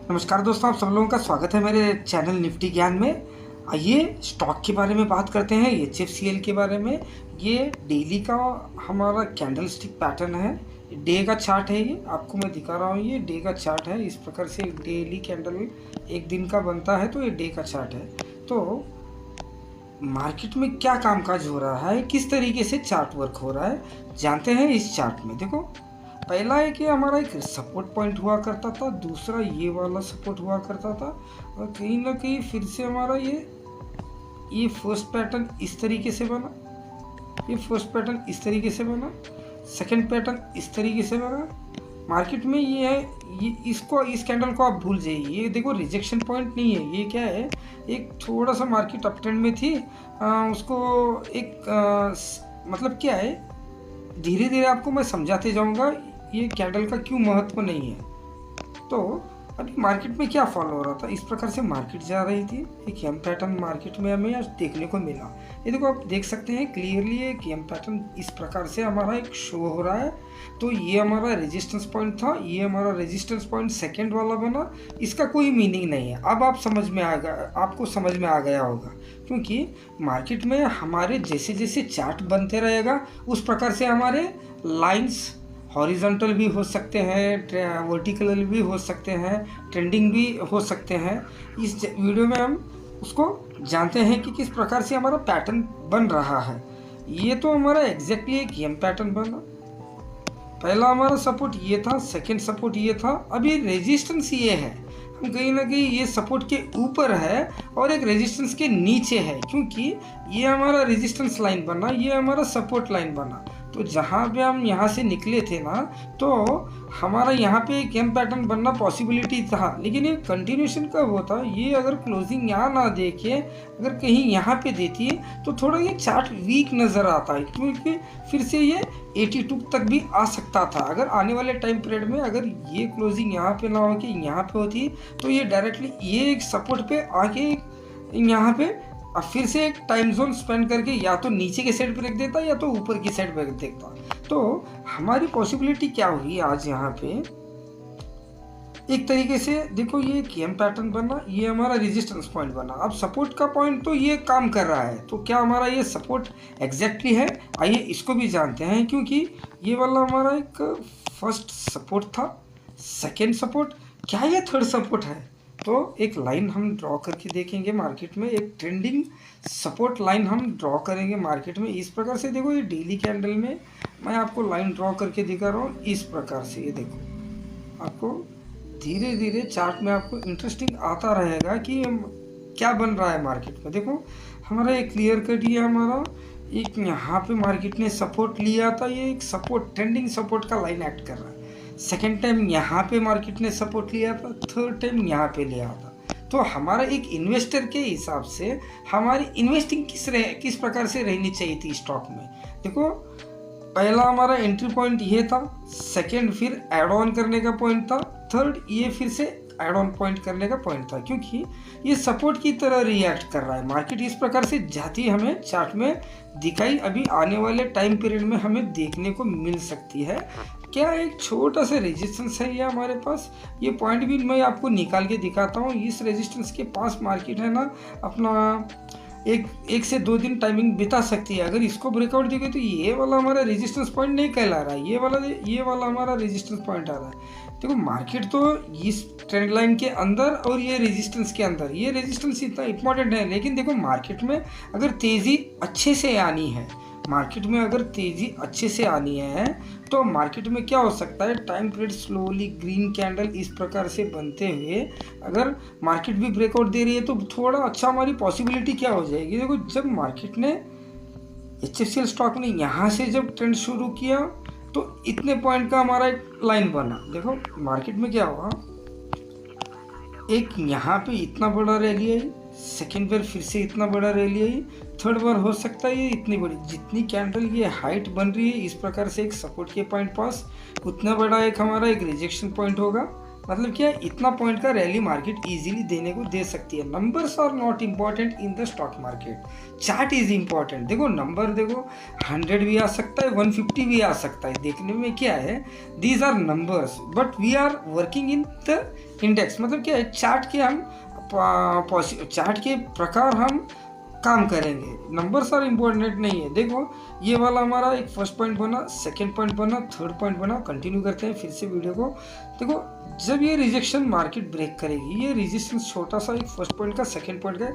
नमस्कार दोस्तों, आप सब लोगों का स्वागत है मेरे चैनल निफ्टी ज्ञान में। आइए स्टॉक के बारे में बात करते हैं, एचएफसीएल के बारे में। ये डेली का हमारा कैंडल स्टिक पैटर्न है, डे का चार्ट है। ये आपको मैं दिखा रहा हूँ, ये डे का चार्ट है। इस प्रकार से डेली कैंडल एक दिन का बनता है, तो ये डे का चार्ट है। तो मार्केट में क्या कामकाज हो रहा है, किस तरीके से चार्ट वर्क हो रहा है, जानते हैं इस चार्ट में। देखो, पहला है कि हमारा एक सपोर्ट पॉइंट हुआ करता था, दूसरा ये वाला सपोर्ट हुआ करता था, और कहीं ना कहीं फिर से हमारा ये फर्स्ट पैटर्न इस तरीके से बना, ये फर्स्ट पैटर्न इस तरीके से बना, सेकंड पैटर्न इस तरीके से बना। मार्केट में ये है, ये इसको, इस कैंडल को आप भूल जाइए। ये देखो रिजेक्शन पॉइंट नहीं है, ये क्या है, एक थोड़ा सा मार्केट अप ट्रेंड में थी, उसको एक मतलब क्या है, धीरे धीरे आपको मैं समझाते जाऊंगा ये कैंडल का क्यों महत्व नहीं है। तो अभी मार्केट में क्या फॉलो हो रहा था, इस प्रकार से मार्केट जा रही थी। एक एम पैटर्न मार्केट में हमें आज देखने को मिला। ये देखो, आप देख सकते हैं क्लियरली एक एम पैटर्न इस प्रकार से हमारा एक शो हो रहा है। तो ये हमारा रेजिस्टेंस पॉइंट था, ये हमारा रेजिस्टेंस पॉइंट सेकेंड वाला बना। इसका कोई मीनिंग नहीं है। अब आप समझ में आ गया, आपको समझ में आ गया होगा, क्योंकि मार्केट में हमारे जैसे जैसे चार्ट बनते रहेगा उस प्रकार से हमारे लाइंस हॉरिजॉन्टल भी हो सकते हैं, वर्टिकल भी हो सकते हैं, ट्रेंडिंग भी हो सकते हैं। इस वीडियो में हम उसको जानते हैं कि किस प्रकार से हमारा पैटर्न बन रहा है। ये तो हमारा एग्जैक्टली एक एम पैटर्न बना। पहला हमारा सपोर्ट ये था, सेकंड सपोर्ट ये था, अभी रेजिस्टेंस ये है। हम कहीं ना कहीं ये सपोर्ट के ऊपर है और एक रेजिस्टेंस के नीचे है, क्योंकि ये हमारा रेजिस्टेंस लाइन बना, ये हमारा सपोर्ट लाइन बना। तो जहाँ पे हम यहाँ से निकले थे ना, तो हमारा यहाँ पे एक एम पैटर्न बनना पॉसिबिलिटी था, लेकिन ये कंटिन्यूशन कब होता, ये अगर क्लोजिंग यहाँ ना देखे, अगर कहीं यहाँ पे देती तो थोड़ा ये चार्ट वीक नज़र आता है, क्योंकि फिर से ये 82 तक भी आ सकता था। अगर आने वाले टाइम पीरियड में अगर ये क्लोजिंग यहाँ पे ना होके यहाँ पे होती, तो ये डायरेक्टली ये एक सपोर्ट पे आके यहाँ पे अब फिर से एक टाइम जोन स्पेंड करके या तो नीचे के साइड पे रख देता या तो ऊपर की साइड पे रख देता। तो हमारी पॉसिबिलिटी क्या हुई आज यहाँ पे, एक तरीके से देखो, ये एम पैटर्न बना, ये हमारा रेजिस्टेंस पॉइंट बना। अब सपोर्ट का पॉइंट तो ये काम कर रहा है, तो क्या हमारा ये सपोर्ट एग्जैक्टली है, आइए इसको भी जानते हैं। क्योंकि ये वाला हमारा एक फर्स्ट सपोर्ट था, सेकेंड सपोर्ट, क्या ये थर्ड सपोर्ट है। तो एक लाइन हम ड्रॉ करके देखेंगे मार्केट में, एक ट्रेंडिंग सपोर्ट लाइन हम ड्रॉ करेंगे मार्केट में। इस प्रकार से देखो, ये डेली कैंडल में मैं आपको लाइन ड्रॉ करके दिखा रहा हूँ इस प्रकार से। ये देखो, आपको धीरे धीरे चार्ट में आपको इंटरेस्टिंग आता रहेगा कि क्या बन रहा है मार्केट में। देखो, हमारा एक क्लियर कट, ये हमारा एक यहाँ पे मार्केट ने सपोर्ट लिया था, ये एक सपोर्ट, ट्रेंडिंग सपोर्ट का लाइन एक्ट कर रहा है। सेकेंड टाइम यहाँ पे मार्केट ने सपोर्ट लिया था, थर्ड टाइम यहाँ पे लिया था। तो हमारा एक इन्वेस्टर के हिसाब से हमारी इन्वेस्टिंग किस प्रकार से रहनी चाहिए थी स्टॉक में। देखो, पहला हमारा एंट्री पॉइंट ये था, सेकेंड फिर एड ऑन करने का पॉइंट था, थर्ड ये फिर से एड ऑन पॉइंट करने का पॉइंट था, क्योंकि ये सपोर्ट की तरह रिएक्ट कर रहा है। मार्केट इस प्रकार से जाती हमें चार्ट में दिखाई अभी आने वाले टाइम पीरियड में हमें देखने को मिल सकती है। क्या एक छोटा सा रेजिस्टेंस है ये हमारे पास, ये पॉइंट भी मैं आपको निकाल के दिखाता हूँ। इस रेजिस्टेंस के पास मार्केट है ना अपना एक से 2 दिन टाइमिंग बिता सकती है। अगर इसको ब्रेकआउट देंगे तो ये वाला हमारा रेजिस्टेंस पॉइंट नहीं कहला रहा है, ये वाला हमारा रेजिस्टेंस पॉइंट आ रहा है। देखो, मार्केट तो इस ट्रेंड लाइन के अंदर और ये रेजिस्टेंस के अंदर, ये रेजिस्टेंस इतना इंपॉर्टेंट है। लेकिन देखो, मार्केट में अगर तेज़ी अच्छे से आनी है, मार्केट में अगर तेज़ी अच्छे से आनी है, तो मार्केट में क्या हो सकता है, time period slowly green candle इस प्रकार से बनते हुए अगर मार्केट भी ब्रेकआउट दे रही है, तो थोड़ा अच्छा हमारी पॉसिबिलिटी क्या हो जाएगी। देखो, जब मार्केट ने एचएफसीएल स्टॉक ने यहाँ से जब ट्रेंड शुरू किया, तो इतने पॉइंट का हमारा एक लाइन बना। देखो, मार्केट में क्या हुआ, एक यहाँ पे इतना बड़ा रैली आई, सेकेंड बार फिर से इतना बड़ा रैली आई, थर्ड बार हो सकता है ये इतनी बड़ी, जितनी कैंडल ये हाइट बन रही है इस प्रकार से एक सपोर्ट के पॉइंट पास, उतना बड़ा एक हमारा एक रिजेक्शन पॉइंट होगा। मतलब क्या है, इतना पॉइंट का रैली मार्केट इजीली देने को दे सकती है। Numbers are not important in the stock market, chart is important. देखो नंबर देखो 100 भी आ सकता है, 150 भी आ सकता है, देखने में क्या है, these are numbers, but we are working in the index. मतलब क्या है, चार्ट के हम चार्ट के प्रकार हम काम करेंगे, नंबर्स आर इम्पोर्टेंट नहीं है। देखो ये वाला हमारा एक फर्स्ट पॉइंट बना, सेकंड पॉइंट बना, थर्ड पॉइंट बना। कंटिन्यू करते हैं फिर से वीडियो को। देखो जब ये रिजेक्शन मार्केट ब्रेक करेगी, ये रेजिस्टेंस छोटा सा एक फर्स्ट पॉइंट का, सेकंड पॉइंट का,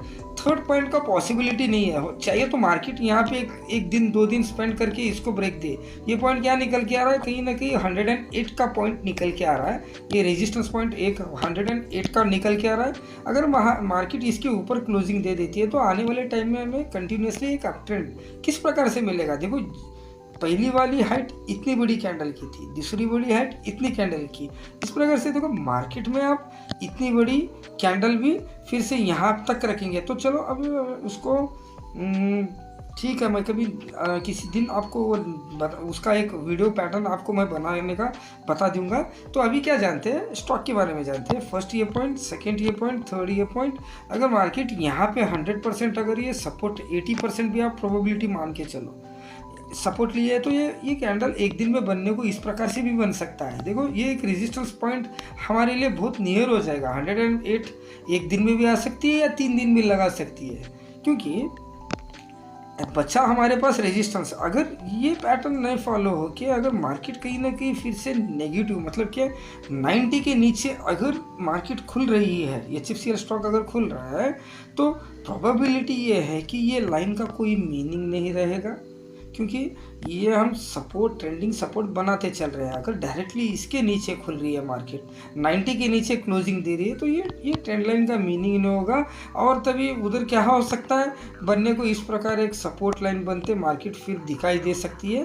थर्ड पॉइंट का पॉसिबिलिटी नहीं है। चाहिए तो मार्केट यहाँ पे एक दिन 2 दिन स्पेंड करके इसको ब्रेक दे। ये पॉइंट क्या निकल के आ रहा है, कहीं ना कहीं 108 का पॉइंट निकल के आ रहा है। ये रेजिस्टेंस पॉइंट एक 108 का निकल के आ रहा है। अगर मार्केट इसके ऊपर क्लोजिंग दे देती है तो आने वाले टाइम में हमें कंटिन्यूसली एक अप ट्रेंड किस प्रकार से मिलेगा। देखो पहली वाली हाइट इतनी बड़ी कैंडल की थी, दूसरी बड़ी हाइट इतनी कैंडल की, इस प्रकार से देखो मार्केट में आप इतनी बड़ी कैंडल भी फिर से यहाँ तक रखेंगे। तो चलो अब उसको ठीक है, मैं कभी किसी दिन आपको उसका एक वीडियो पैटर्न आपको मैं बनाने का बता दूंगा। तो अभी क्या जानते हैं, स्टॉक के बारे में जानते हैं। फर्स्ट ये पॉइंट, सेकंड ये पॉइंट, थर्ड ये पॉइंट। अगर मार्केट यहाँ पे 100%, अगर ये सपोर्ट 80% भी आप प्रोबेबिलिटी मान के चलो सपोर्ट लिए है, तो ये कैंडल एक दिन में बनने को इस प्रकार से भी बन सकता है। देखो ये एक रेजिस्टेंस पॉइंट हमारे लिए बहुत नियर हो जाएगा। 108 एक दिन में भी आ सकती है या 3 दिन भी लगा सकती है, क्योंकि बचा हमारे पास रेजिस्टेंस। अगर ये पैटर्न नहीं फॉलो हो कि अगर मार्केट कहीं ना कहीं फिर से नेगेटिव, मतलब कि 90 के नीचे अगर मार्केट खुल रही है, HFCL स्टॉक अगर खुल रहा है, तो प्रोबेबिलिटी ये है कि ये लाइन का कोई मीनिंग नहीं रहेगा, क्योंकि ये हम सपोर्ट, ट्रेंडिंग सपोर्ट बनाते चल रहे हैं। अगर डायरेक्टली इसके नीचे खुल रही है मार्केट, 90 के नीचे क्लोजिंग दे रही है, तो ये ट्रेंड लाइन का मीनिंग नहीं होगा। और तभी उधर क्या हो सकता है बनने को, इस प्रकार एक सपोर्ट लाइन बनते मार्केट फिर दिखाई दे सकती है।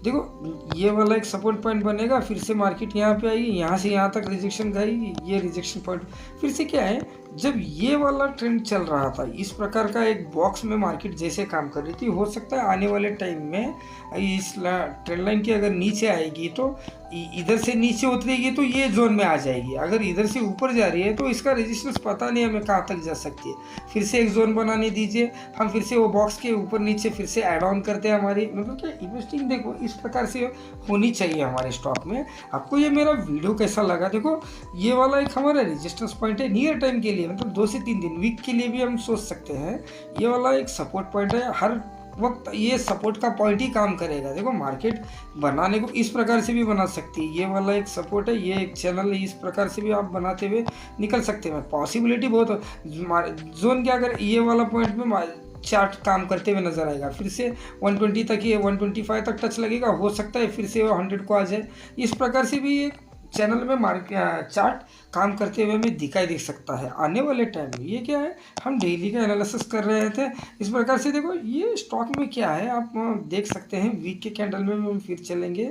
देखो ये वाला एक सपोर्ट पॉइंट बनेगा, फिर से मार्केट यहाँ पे आएगी, यहाँ से यहाँ तक रिजेक्शन खाएगी, ये रिजेक्शन पॉइंट फिर से क्या है, जब ये वाला ट्रेंड चल रहा था इस प्रकार का एक बॉक्स में मार्केट जैसे काम कर रही थी, हो सकता है आने वाले टाइम में इस ट्रेंड लाइन की अगर नीचे आएगी तो इधर से नीचे उतरेगी तो ये जोन में आ जाएगी। अगर इधर से ऊपर जा रही है तो इसका रेजिस्टेंस पता नहीं हमें कहाँ तक जा सकती है। फिर से एक जोन बनाने दीजिए, हम फिर से वो बॉक्स के ऊपर नीचे फिर से ऐड ऑन करते हैं। हमारी मतलब क्या इन्वेस्टिंग देखो इस प्रकार से होनी चाहिए हमारे स्टॉक में। आपको ये मेरा वीडियो कैसा लगा, देखो ये वाला एक हमारा रेजिस्टेंस पॉइंट है नियर टाइम के लिए, मतलब 2 से 3 दिन, वीक के लिए भी हम सोच सकते हैं। ये वाला एक सपोर्ट पॉइंट है, हर वक्त ये सपोर्ट का पॉइंट ही काम करेगा। देखो मार्केट बनाने को इस प्रकार से भी बना सकती है, ये वाला एक सपोर्ट है, ये एक चैनल है, इस प्रकार से भी आप बनाते हुए निकल सकते हैं। पॉसिबिलिटी बहुत जोन क्या, अगर ये वाला पॉइंट में चार्ट काम करते हुए नजर आएगा, फिर से 120 तक, ये 125 तक टच लगेगा, हो सकता है फिर से वो 100 को आ जाए। इस प्रकार से भी एक चैनल में चार्ट काम करते हुए हमें दिखाई दे सकता है आने वाले टाइम में। ये क्या है, हम डेली का एनालिसिस कर रहे थे इस प्रकार से। देखो ये स्टॉक में क्या है आप देख सकते हैं। वीक के कैंडल में हम फिर चलेंगे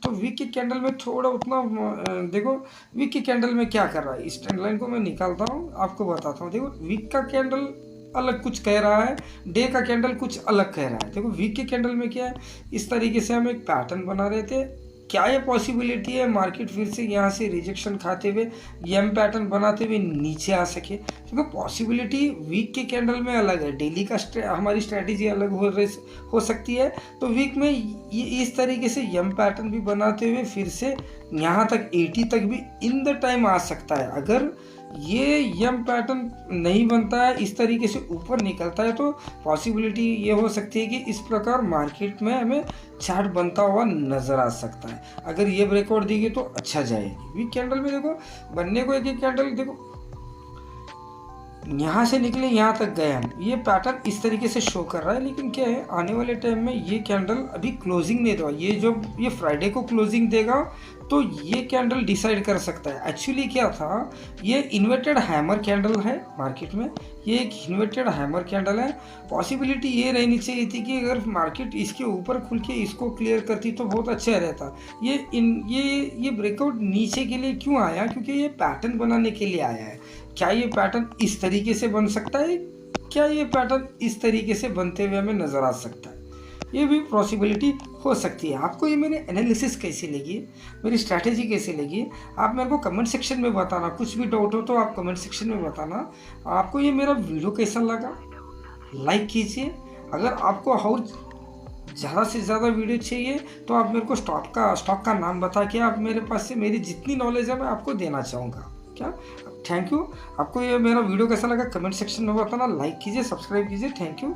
तो वीक के कैंडल में थोड़ा उतना देखो वीक के कैंडल में क्या कर रहा है, इस ट्रेंड लाइन को मैं निकालता हूँ आपको बताता हूँ। देखो वीक का कैंडल अलग कुछ कह रहा है, डे का कैंडल कुछ अलग कह रहा है। देखो वीक के कैंडल में क्या है, इस तरीके से हम एक पैटर्न बना रहे थे। क्या ये पॉसिबिलिटी है मार्केट फिर से यहाँ से रिजेक्शन खाते हुए एम पैटर्न बनाते हुए नीचे आ सके, क्योंकि पॉसिबिलिटी वीक के कैंडल में अलग है, डेली का हमारी स्ट्रैटेजी अलग हो सकती है। तो वीक में ये इस तरीके से एम पैटर्न भी बनाते हुए फिर से यहाँ तक 80 तक भी इन द टाइम आ सकता है। अगर ये यम पैटर्न नहीं बनता है, इस तरीके से ऊपर निकलता है, तो पॉसिबिलिटी ये हो सकती है कि इस प्रकार मार्केट में हमें चार्ट बनता हुआ नज़र आ सकता है। अगर ये ब्रेकआउट देगी तो अच्छा जाएगी। वीक कैंडल में देखो बनने को एक एक कैंडल देखो यहाँ से निकले यहाँ तक गए हम, ये पैटर्न इस तरीके से शो कर रहा है। लेकिन क्या है आने वाले टाइम में ये कैंडल अभी क्लोजिंग नहीं देगा, ये जो ये फ्राइडे को क्लोजिंग देगा तो ये कैंडल डिसाइड कर सकता है। एक्चुअली क्या था, ये इन्वर्टेड हैमर कैंडल है मार्केट में, ये एक इन्वर्टेड हैमर कैंडल है। पॉसिबिलिटी ये रहनी चाहिए थी कि अगर मार्केट इसके ऊपर खुल के इसको क्लियर करती तो बहुत अच्छा रहता। ये ब्रेकआउट नीचे के लिए क्यों आया, क्योंकि ये पैटर्न बनाने के लिए आया है। क्या ये पैटर्न इस तरीके से बन सकता है, क्या ये पैटर्न इस तरीके से बनते हुए हमें नज़र आ सकता है, ये भी पॉसिबिलिटी हो सकती है। आपको ये मेरी एनालिसिस कैसी लगी, मेरी स्ट्रैटेजी कैसी लगी, आप मेरे को कमेंट सेक्शन में बताना। कुछ भी डाउट हो तो आप कमेंट सेक्शन में बताना। आपको ये मेरा वीडियो कैसा लगा, लाइक कीजिए। अगर आपको और ज़्यादा से ज़्यादा वीडियो चाहिए तो आप मेरे को स्टॉक का नाम बता के आप मेरे पास से मेरी जितनी नॉलेज है मैं आपको देना चाहूँगा। क्या? Thank you. आपको ये मेरा वीडियो कैसा लगा कमेंट सेक्शन में बताना, लाइक कीजिए, सब्सक्राइब कीजिए। Thank you.